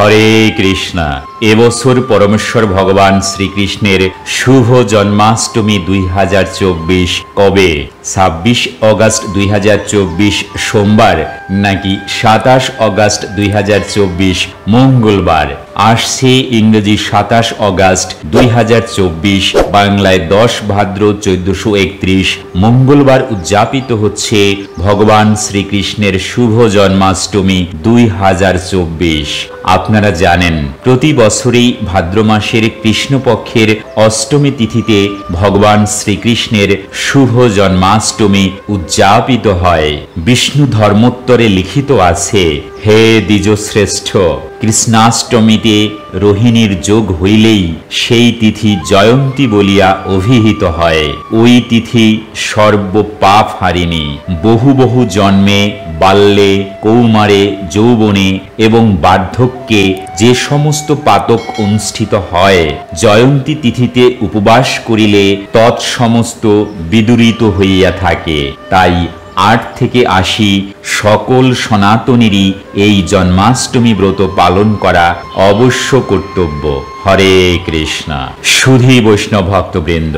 হরে কৃষ্ণ। এবছর পরমেশ্বর ভগবান শ্রীকৃষ্ণের শুভ জন্মাষ্টমী 2024 কবে? 26 অগস্ট 2024 সোমবার নাকি 27 অগস্ট 2024 মঙ্গলবার? আসছে ইংরেজি 27 অগস্ট 2024, বাংলায় 10 ভাদ্র 1431 মঙ্গলবার উদযাপিত হচ্ছে ভগবান শ্রীকৃষ্ণের শুভ জন্মাষ্টমী 2024। আপনারা জানেন প্রতি বছরই ভাদ্র মাসের কৃষ্ণপক্ষের অষ্টমী তিথিতে ভগবান শ্রীকৃষ্ণের শুভ জন্মাষ্টমী উদযাপিত হয়। বিষ্ণু ধর্মোত্তরে লিখিত আছে, হে দ্বিজশ্রেষ্ঠ, কৃষ্ণাষ্টমীতে রোহিণীর যোগ হইলেই সেই তিথি জয়ন্তী বলিয়া অভিহিত হয়। ওই তিথি সর্ব পাপ হারিণী। বহু বহু জন্মে, বাল্যে, কৌমারে, যৌবনে এবং বার্ধক্যে যে সমস্ত পাতক অনুষ্ঠিত হয়, জয়ন্তী তিথিতে উপবাস করিলে তৎসমস্ত বিদূরিত হইয়া থাকে। তাই 8 থেকে 80 সকল সনাতনীরই এই জন্মাষ্টমী ব্রত পালন করা অবশ্য কর্তব্য। হরে কৃষ্ণ। সুধী বৈষ্ণব ভক্তবৃন্দ,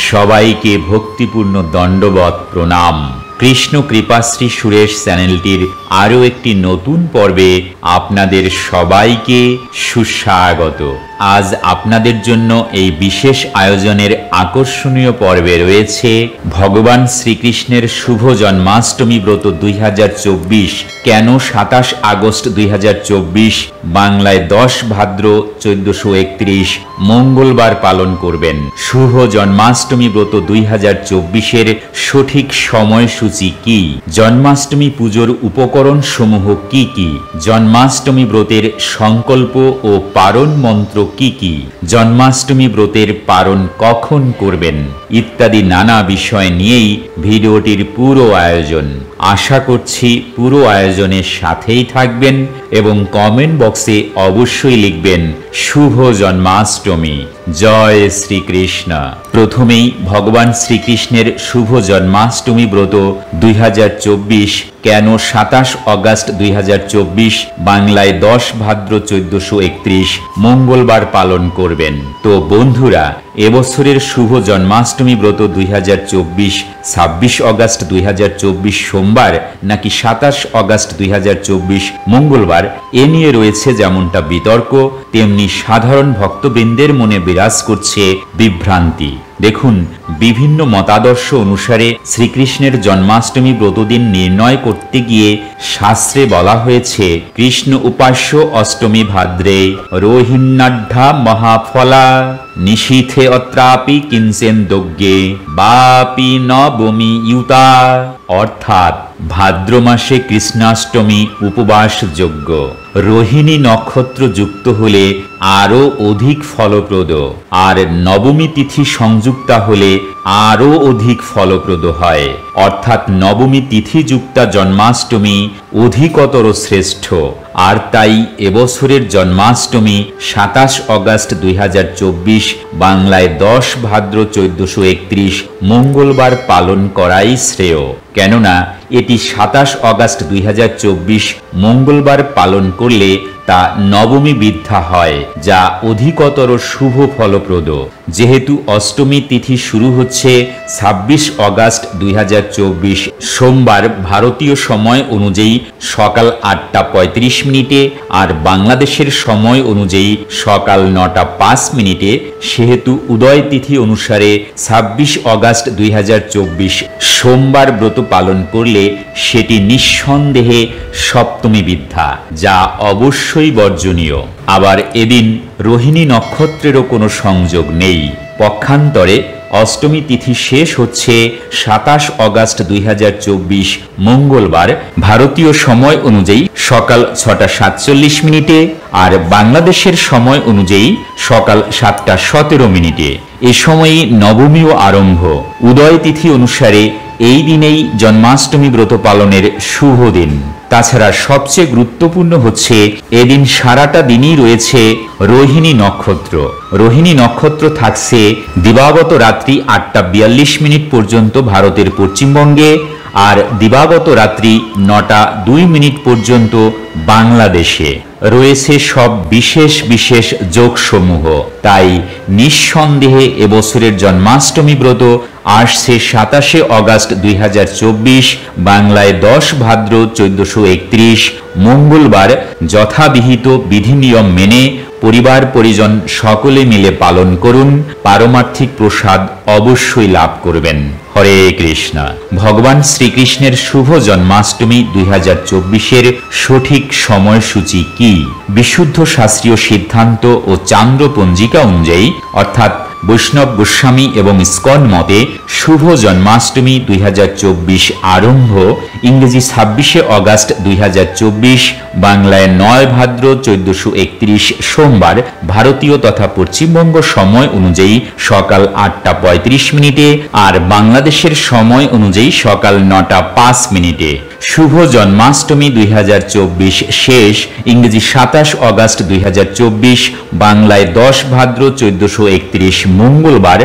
সবাইকে ভক্তিপূর্ণ দণ্ডবৎ প্রণাম। কৃষ্ণ কৃপাশ্রী সুরেশ চ্যানেলটির আরও একটি নতুন পর্বে আপনাদের সবাইকে সুস্বাগত। আজ আপনাদের জন্য এই বিশেষ আয়োজনের আকর্ষণীয় পর্বে রয়েছে ভগবান শ্রীকৃষ্ণের শুভ জন্মাষ্টমী ব্রত 2024 কেন 27 আগস্ট 2024 বাংলায় 10 ভাদ্র 1431 মঙ্গলবার পালন করবেন। শুভ জন্মাষ্টমী ব্রত 2024-এর সঠিক সময়সূচি কি? জন্মাষ্টমী পুজোর উপকরণ সমূহ কি কি? জন্মাষ্টমী ব্রতের সংকল্প ও পারণ মন্ত্র কি কি? জন্মাষ্টমী ব্রতের পারণ কখন করবেন? ইত্যাদি নানা বিষয় নিয়েই ভিডিওটির পুরো আয়োজন। আশা করছি পুরো আয়োজনের সাথেই থাকবেন এবং কমেন্ট বক্সে অবশ্যই লিখবেন শুভ জন্মাষ্টমী। জয় শ্রীকৃষ্ণ। প্রথমেই ভগবান শ্রীকৃষ্ণের শুভ জন্মাষ্টমী ব্রত 2024 কেন 27 অগস্ট 2024 বাংলায় 10 ভাদ্র 1431 মঙ্গলবার পালন করবেন। তো বন্ধুরা, এবছরের শুভ জন্মাষ্টমী ব্রত 2024 26 অগস্ট 2024 সোমবার নাকি 27 অগস্ট 2024 মঙ্গলবার, এ নিয়ে রয়েছে যেমনটা বিতর্ক, তেমনি সাধারণ ভক্তবৃন্দের মনে বিরাজ করছে বিভ্রান্তি। দেখুন, বিভিন্ন মতাদর্শ অনুসারে শ্রীকৃষ্ণের জন্মাষ্টমী ব্রতদিন নির্ণয় করতে গিয়ে শাস্ত্রে বলা হয়েছে, কৃষ্ণ উপাস্য অষ্টমী ভাদ্রে রোহিণ্যাঢ্যা মহাফলা নিশীথে অত্রাপি কিঞ্চেন দগ্গে বাপি নবমি ইউতা। অর্থাৎ ভাদ্র মাসে কৃষ্ণাষ্টমী উপবাস যোগ্য। রোহিণী নক্ষত্র যুক্ত হলে আরো অধিক ফলপ্রদ, আর নবমী তিথি সংযুক্তা হলে আরো অধিক ফলপ্রদ হয়। অর্থাৎ নবমী তিথি যুক্তা জন্মাষ্টমী অধিকতর শ্রেষ্ঠ। আর তাই এবছরের জন্মাষ্টমী 27 অগস্ট 2024 বাংলায় 10 ভাদ্র 1431 মঙ্গলবার পালন করাই শ্রেয়। কেননা এটি 27 অগস্ট 2024 মঙ্গলবার পালন করলে তা নবমী বিদ্ধা হয়, যা অধিকতর শুভ ফলপ্রদ। যেহেতু অষ্টমী তিথি শুরু হচ্ছে 26 অগস্ট 2024 সোমবার ভারতীয় সময় অনুযায়ী সকাল 8টা 35 আর বাংলাদেশের সময় অনুযায়ী সকাল 9টা 5 সেহেতু উদয় তিথি অনুসারে 26 অগস্ট 2024 সোমবার ব্রত পালন করলে সেটি নিঃসন্দেহে সপ্তমী বিদ্ধা, যা অবশ্যই বর্জনীয়। আবার এদিন রোহিণী নক্ষত্রেরও কোনো সংযোগ নেই। পক্ষান্তরে অষ্টমী তিথি শেষ হচ্ছে 27 অগস্ট 2024 মঙ্গলবার ভারতীয় সময় অনুযায়ী সকাল 6টা 47 আর বাংলাদেশের সময় অনুযায়ী সকাল 7টা 17। এ সময়ই নবমীও আরম্ভ। উদয় তিথি অনুসারে এই দিনেই জন্মাষ্টমী ব্রত পালনের শুভ দিন। তাছাড়া সবচেয়ে গুরুত্বপূর্ণ হচ্ছে এদিন সারাটা দিনই রয়েছে রোহিণী নক্ষত্র। রোহিণী নক্ষত্র থাকছে দিবাগত রাত্রি 8টা 42 পর্যন্ত ভারতের পশ্চিমবঙ্গে আর দিবাগত রাত্রি 9:02 পর্যন্ত বাংলাদেশে রয়েছে সব বিশেষ বিশেষ যোগসমূহ। তাই নিঃসন্দেহে এবছরের জন্মাষ্টমী ব্রত আসছে 27শে অগাস্ট 2024, বাংলায় 10 ভাদ্র 1431 মঙ্গলবার যথাবিহিত বিধিনিয়ম মেনে পরিবার পরিজন সকলে মিলে পালন করুন। পারমার্থিক প্রসাদ অবশ্যই লাভ করবেন। হরে কৃষ্ণ। ভগবান শ্রীকৃষ্ণের শুভ জন্মাষ্টমী 2024-এর সঠিক সময়সূচি কি? বিশুদ্ধ শাস্ত্রীয় সিদ্ধান্ত ও চান্দ্র পঞ্জিকা অনুযায়ী অর্থাৎ বৈষ্ণব গোস্বামী এবং ইস্কন মতে শুভ জন্মাষ্টমী 2024 আরম্ভ ইংরেজি 26শে অগাস্ট 2024, বাংলায় 9 ভাদ্র 1431 সোমবার ভারতীয় তথা পশ্চিমবঙ্গ সময় অনুযায়ী সকাল 8:35 আর বাংলাদেশের সময় অনুযায়ী সকাল 9:05। শুভ জন্মাষ্টমী 2024 শেষ ইংরেজি 27 অগাস্ট 2024, বাংলায় 10 ভাদ্র 1431 মঙ্গলবার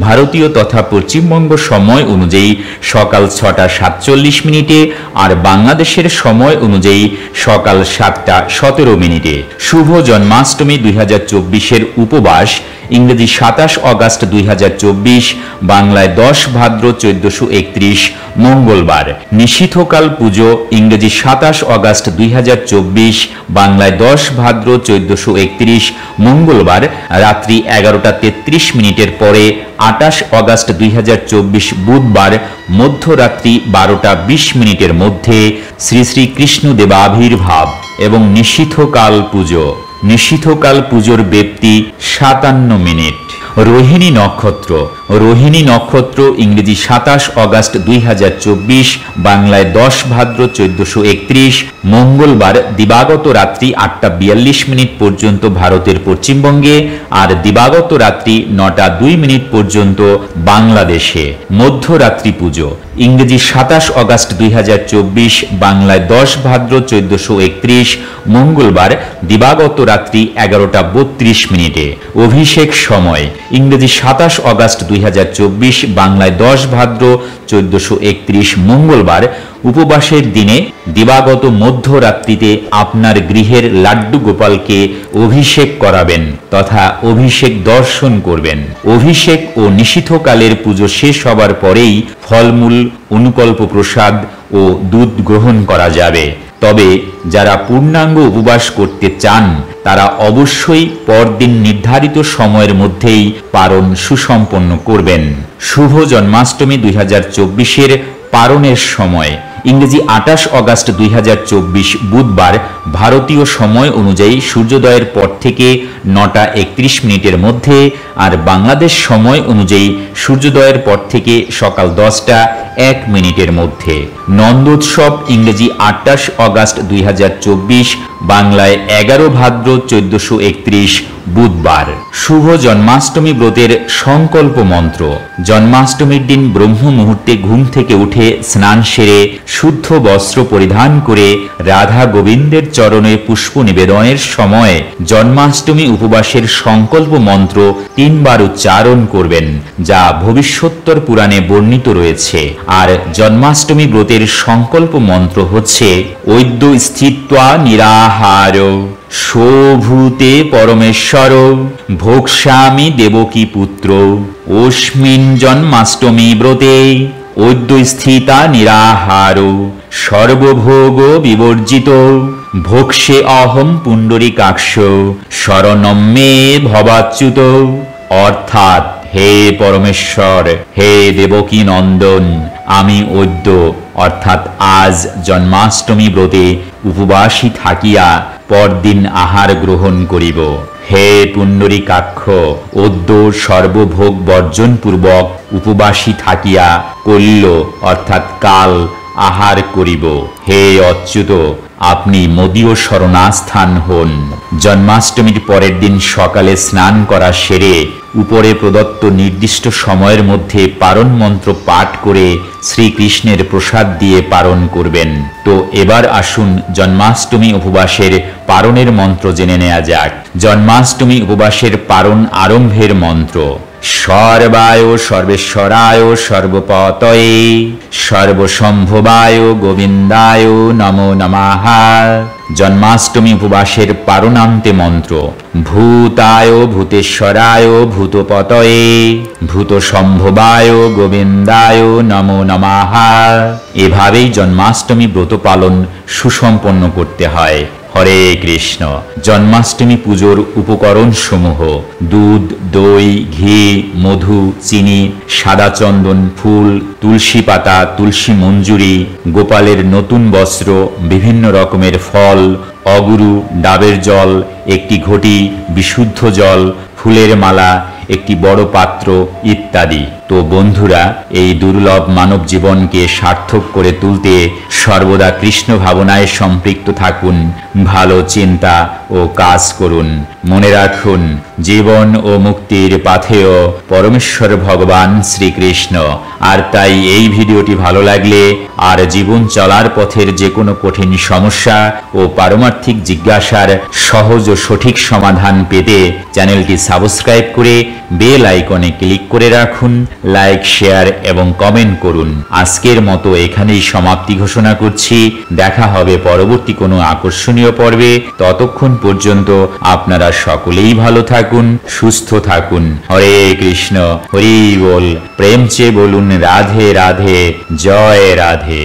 ভারতীয় তথা পশ্চিমবঙ্গ সময় অনুযায়ী সকাল 6:47 আর বাংলাদেশের সময় অনুযায়ী সকাল 7:17। শুভ জন্মাষ্টমী 2024-এর উপবাস ইংরেজি 27 অগাস্ট 2024, বাংলায় 10 ভাদ্র 1431 মঙ্গলবার। নিশীথকাল পুজো ইংরেজি 27 অগাস্ট 2024, বাংলায় 10 ভাদ্র 1431 মঙ্গলবার রাত্রি 11:33 পরে 28 অগাস্ট 2024 বুধবার মধ্যরাত্রি 12:20 মধ্যে শ্রী শ্রী কৃষ্ণ দেবাবির্ভাব এবং নিশীথকাল পুজো। নিশীথকাল পুজোর ব্যাপ্তি 57 মিনিট। রোহিণী নক্ষত্র। রোহিণী নক্ষত্র ইংরেজি 27 অগাস্ট 2024, বাংলায় 10 ভাদ্র 1431 মঙ্গলবার দিবাগত রাত্রি 8:42 পর্যন্ত ভারতের পশ্চিমবঙ্গে আর দিবাগত রাত্রি 9:02 পর্যন্ত বাংলাদেশে। মধ্যরাত্রি পুজো ইংরেজি 27 অগাস্ট 2024, বাংলায় 10 ভাদ্র 1431 মঙ্গলবার দিবাগত রাত্রি 11:32। অভিষেক সময় ইংরেজি 27 অগাস্ট 2024, বাংলায় 10 ভাদ্র 1431 মঙ্গলবার। উপবাসের দিনে দিবাগত মধ্যরাত্রিতে আপনার গৃহের লাড্ডু গোপালকে অভিষেক করাবেন তথা অভিষেক দর্শন করবেন। অভিষেক ও নিশীথকালের পুজো শেষ হবার পরেই ফলমূল, অনুকল্প প্রসাদ ও দুধ গ্রহণ করা যাবে। তবে যারা পূর্ণাঙ্গ উপবাস করতে চান তারা অবশ্যই পরদিন নির্ধারিত সময়ের মধ্যেই পারণ সুসম্পন্ন করবেন। শুভ জন্মাষ্টমী 2024-এর পারণের সময় ইংরেজি 28 অগাস্ট 2024 বুধবার ভারতীয় সময় অনুযায়ী সূর্যোদয়ের পর থেকে 9:31 মধ্যে আর বাংলাদেশ সময় অনুযায়ী সূর্যোদয়ের পর থেকে সকাল 10:01 মধ্যে। নন্দোৎসব ইংরেজি 28 অগাস্ট 2024, বাংলায় 11 ভাদ্র 1431 বুধবার। শুভ জন্মাষ্টমী ব্রতের সংকল্প মন্ত্র। জন্মাষ্টমীর দিন ব্রহ্ম মুহূর্তে ঘুম থেকে উঠে স্নান সেরে শুদ্ধ বস্ত্র পরিধান করে রাধা গোবিন্দের চরণে পুষ্প নিবেদনের সময় জন্মাষ্টমী উপবাসের সংকল্প মন্ত্র 3 বার উচ্চারণ করবেন, যা ভবিষ্যোত্তর পুরাণে বর্ণিত রয়েছে। আর জন্মাষ্টমী ব্রতের সংকল্প মন্ত্র হচ্ছে ঐদ্য স্থিত্বা নিরাহার শোভূতে পরমেশ্বর ভোক্ষ্যামি দেবকী পুত্র অস্মিন জন্মাষ্টমী ব্রতে ঐদ্য স্থিতা নিরাহার সর্বভোগ বিবর্জিত ভোক্ষ্যে অহম পুণ্ডরীকাক্ষ শরণম মে ভবাচ্যুত। অর্থাৎ হে পরমেশ্বর, হে দেবকী নন্দন, আমি অদ্য অর্থাৎ আজ জন্মাষ্টমী ব্রতে উপবাসী থাকিয়া পরদিন আহার গ্রহণ করিব। হে পুণ্ডরীকাক্ষ, অদ্য সর্বভোগ বর্জন পূর্বক উপবাসী থাকিয়া কল্য অর্থাৎ কাল আহার করিব। হে অচ্যুত, আপনি মদীয় শরণাস্থান হন। জন্মাষ্টমীর পরের দিন সকালে স্নান করা সেরে উপরে প্রদত্ত নির্দিষ্ট সময়ের মধ্যে পারণ মন্ত্র পাঠ করে শ্রীকৃষ্ণের প্রসাদ দিয়ে পারণ করবেন। তো এবার আসুন জন্মাষ্টমী উপবাসের পারণের মন্ত্র জেনে নেওয়া যাক। জন্মাষ্টমী উপবাসের পারণ আরম্ভের মন্ত্র। সর্বায় সর্বেশ্বরায় সর্বপতয়ে সর্বসম্ভবায় গোবিন্দায় নমো নমঃ। জন্মাষ্টমী উপবাসের পারণান্তে মন্ত্র: ভূতায় ভূতেশ্বরায় ভূতপতয়ে ভূতসম্ভবায় গোবিন্দায় নমো নমঃ। এভাবেই জন্মাষ্টমী ব্রত পালন সুসম্পন্ন করতে হয়। হরে কৃষ্ণ। জন্মাষ্টমী পুজোর উপকরণ সমূহ: দুধ, দই, ঘি, মধু, চিনি, সাদা চন্দন, ফুল, তুলসী পাতা, তুলসী মঞ্জুরি, গোপালের নতুন বস্ত্র, বিভিন্ন রকমের ফল, অগুরু, ডাবের জল, একটি ঘটি, বিশুদ্ধ জল, ফুলের মালা, একটি বড় পাত্র ইত্যাদি। তো বন্ধুরা, এই দুর্লভ মানব জীবনকে সার্থক করে তুলতে সর্বদা কৃষ্ণ ভাবনায় সম্পৃক্ত থাকুন, ভালো চিন্তা ও কাজ করুন। মনে রাখুন, জীবন ও মুক্তির পাথেয় পরমেশ্বর ভগবান শ্রীকৃষ্ণ। আর তাই এই ভিডিওটি ভালো লাগলে আর জীবন চলার পথের যে কোনো কঠিন সমস্যা ও পারমার্থিক জিজ্ঞাসার সহজ ও সঠিক সমাধান পেতে চ্যানেলটি সাবস্ক্রাইব করে বেল আইকনে ক্লিক করে রাখুন। লাইক, শেয়ার এবং কমেন্ট করুন। আজকের মতো এখানেই সমাপ্তি ঘোষণা করছি। দেখা হবে পরবর্তী কোনো আকর্ষণীয় পর্বে। ততক্ষণ পর্যন্ত আপনারা সকলেই ভালো থাকুন, সুস্থ থাকুন। হরে কৃষ্ণ, হরি বল। প্রেম চেয়ে বলুন রাধে রাধে, জয় রাধে।